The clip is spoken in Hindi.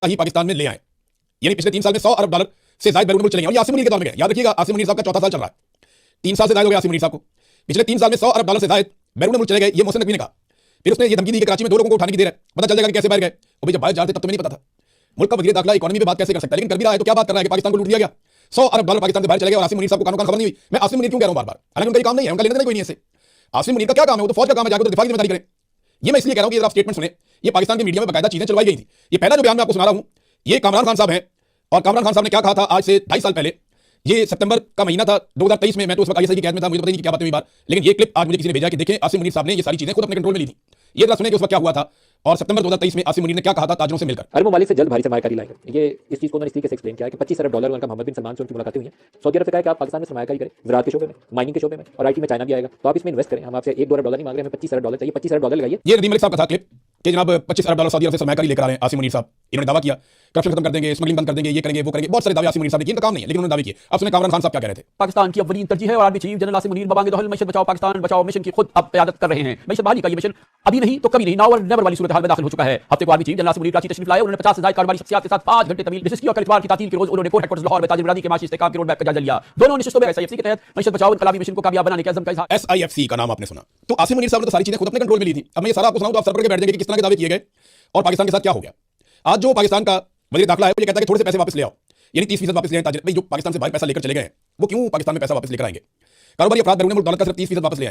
ही पाकिस्तान में ले आए। यानी पिछले 3 साल में $100 अरब से ज्यादा बैरून मुल्क चले गए और ये आसिम मुनीर के दौर में गए। याद रखिएगा, आसिम मुनीर साहब का चौथा साल चल रहा है, 3 साल से ज्यादा हो गया आसिम मुनीर साहब को। पिछले 3 साल में $100 अरब से ज्यादा बैरून मुल्क चले गए, ये मोहसिन नकवी ने कहा। फिर उसने ये धमकी दी कि कराची में 2 लोगों को उठाने की देर है, पता चल जाएगा कि कैसे बाहर गए। और भाई जब बाहर जाते तब तो मुझे नहीं पता था। मुल्क का वजीर दाखिला इकोनॉमी पे बात कैसे कर सकता है, लेकिन कर भी रहा है तो क्या बात कर रहा है कि पाकिस्तान को लूट दिया गया। $100 अरब पाकिस्तान से बाहर चले गए और आसिम मुनीर साहब को कानून का खबर नहीं हुई। मैं आसिम मुनीर क्यों कह रहा हूं बार बार, हालांकि उनका काम नहीं है, उनका लेना देना कोई नहीं है इससे। आसिम मुनीर का क्या काम है, वो तो फौज का काम है, जाकर तो दिफा की जिम्मेदारी करें। ये मैं इसलिए कह रहा हूं कि जरा स्टेटमेंट सुने, ये पाकिस्तान के मीडिया में बकायदा चीजें चलवाई गई थी। ये पहला जो बयान मैं आपको सुना रहा हूं, ये कामरान खान साहब हैं, और कामरान खान साहब ने क्या कहा था आज से 2.5 साल पहले। ये सितंबर का महीना था 2023 में, मैं तो उस वक्त आईएसआई की कैद में था, मुझे पता नहीं कि क्या बातें हुई बात, लेकिन ये क्लिप आज मुझे किसी ने भेजा कि देखें आसिम मुनीर साहब ने ये सारी चीजें खुद अपने कंट्रोल में ली थी। ये जरा सुने कि उस वक्त क्या हुआ था और सितंबर 2023 में आसिम मुनीर ने क्या कहा था ताजरों से मिलकर। अरब ममालिक से जल्द भारी सरमायाकारी लाएंगे। ये इस चीज़ को उन्होंने इस तरीके से एक्सप्लेन किया है कि $25 अरब उनका मोहम्मद बिन सलमान से उनकी मुलाकातें हुई हैं। सऊदी अरब से कहा है कि आप पाकिस्तान में सरमायाकारी करें, ज़राअत के शोबे में, माइनिंग के शोबे में, और आईटी में चाइना भी आएगा, तो आप इसमें इन्वेस्ट करें। हम आपसे $1-2 अरब नहीं मांग रहे, हमें $25 अरब चाहिए, $25 अरब लगाइए। ये नदीम मलिक साहब का था क्लिप कि जनाब $25 अरब सऊदी अरब से सरमायाकारी लेकर आ रहे हैं आसिम मुनीर साहब। इन्होंने दावा किया करप्शन खत्म कर देंगे, स्मगलिंग बंद कर देंगे, ये करेंगे वो करेंगे, बहुत सारे दावे आसिम मुनीर साहब ने किए, इनका काम नहीं है, लेकिन उन्होंने दावे किए। अब सुने कामरान खान साहब क्या कह रहे थे। पाकिस्तान की अव्वलीन तरजीह है और army chief general Asim Munir बबांगे दौहल मैशत बचाओ पाकिस्तान बचाओ मिशन की खुद अब क़यादत कर रहे हैं। मैशत बहाली का ये मिशन अभी नहीं तो कभी नहीं, नाउ और नेवर वाली सूरत हाल में दाखिल हो चुका है। हफ्ते को army chief general Asim Munir Karachi तशरीफ लाए। उन्होंने 50 से ज्यादा कारोबारी शख्सियत के साथ 5 घंटे तवील नशिस्त की और इतवार की तातील के रोज उन्होंने कोर्ट हेडक्वार्टर्स लाहौर में ताजिर बरादरी के माशी इस्तेहकाम के रोड मैप का जायजा लिया। दोनों नशिस्तों में एसआईएफसी के तहत मैशत बचाओ इनकलाबी मिशन को कामयाब बनाने के अज़्म का इज़हार। एसआईएफसी का नाम आपने सुना, तो आसिम मुनीर साहब ने तो सारी चीजें खुद अपने कंट्रोल में ली थी। अब मैं ये सारा आपको सुनाऊं तो आप सर पकड़ के बैठ जाएंगे कि किस तरह के दावे किए गए और पाकिस्तान के साथ क्या हो गया। आज जो पाकिस्तान का वजीर दाखिला है वो ये कहता है कि थोड़े से पैसे वापस ले आओ, यानी 30% वापस ले आए ताजिर। भाई जो पाकिस्तान से बाहर पैसा लेकर चले गए हैं वो क्यों पाकिस्तान में पैसा वापस लेकर आएंगे। कारोबारी अफराद बैरून मुल्क दौलत का सिर्फ 30% वापस ले आए।